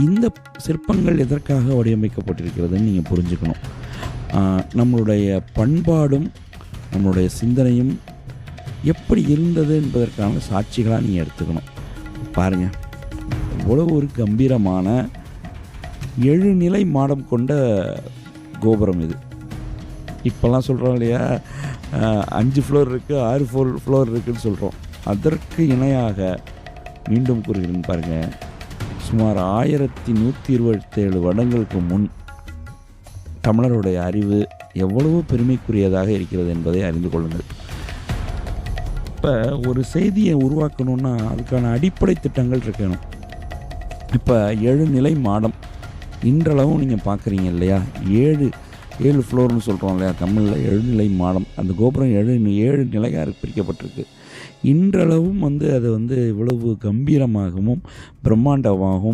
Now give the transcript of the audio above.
இந்த சிற்பங்கள் எதற்காக வடிவமைக்கப்பட்டிருக்கிறதுன்னு நீங்கள் புரிஞ்சுக்கணும். நம்மளுடைய பண்பாடும் நம்மளுடைய சிந்தனையும் எப்படி இருந்தது என்பதற்கான சாட்சிகளாக நீங்கள் எடுத்துக்கணும். பாருங்கள், இவ்வளோ ஒரு கம்பீரமான 7 நிலை மாடம் கொண்ட கோபுரம் இது. இப்போல்லாம் சொல்கிறோம் இல்லையா, 5 ஃப்ளோர் இருக்குது, 6 ஃப்ளோர் இருக்குதுன்னு சொல்கிறோம். அதற்கு இணையாக மீண்டும் கூறுகிறேன் பாருங்கள், சுமார் 1127 வருடங்களுக்கு முன் தமிழருடைய அறிவு எவ்வளவோ பெருமைக்குரியதாக இருக்கிறது என்பதை அறிந்து கொள்ளுங்கள். இப்போ ஒரு செய்தியை உருவாக்கணுன்னா அதுக்கான அடிப்படை திட்டங்கள் இருக்கணும். இப்போ 7 நிலை மாடம் இன்றளவும் நீங்கள் பார்க்குறீங்க இல்லையா, 7 ஃப்ளோர்னு சொல்கிறோம் இல்லையா தமிழில், 7 நிலை மாடம். அந்த கோபுரம் 7 நிலையாக பிரிக்கப்பட்டிருக்கு. இன்றளவும் அது இவ்வளவு கம்பீரமாகவும் பிரம்மாண்டமாகவும்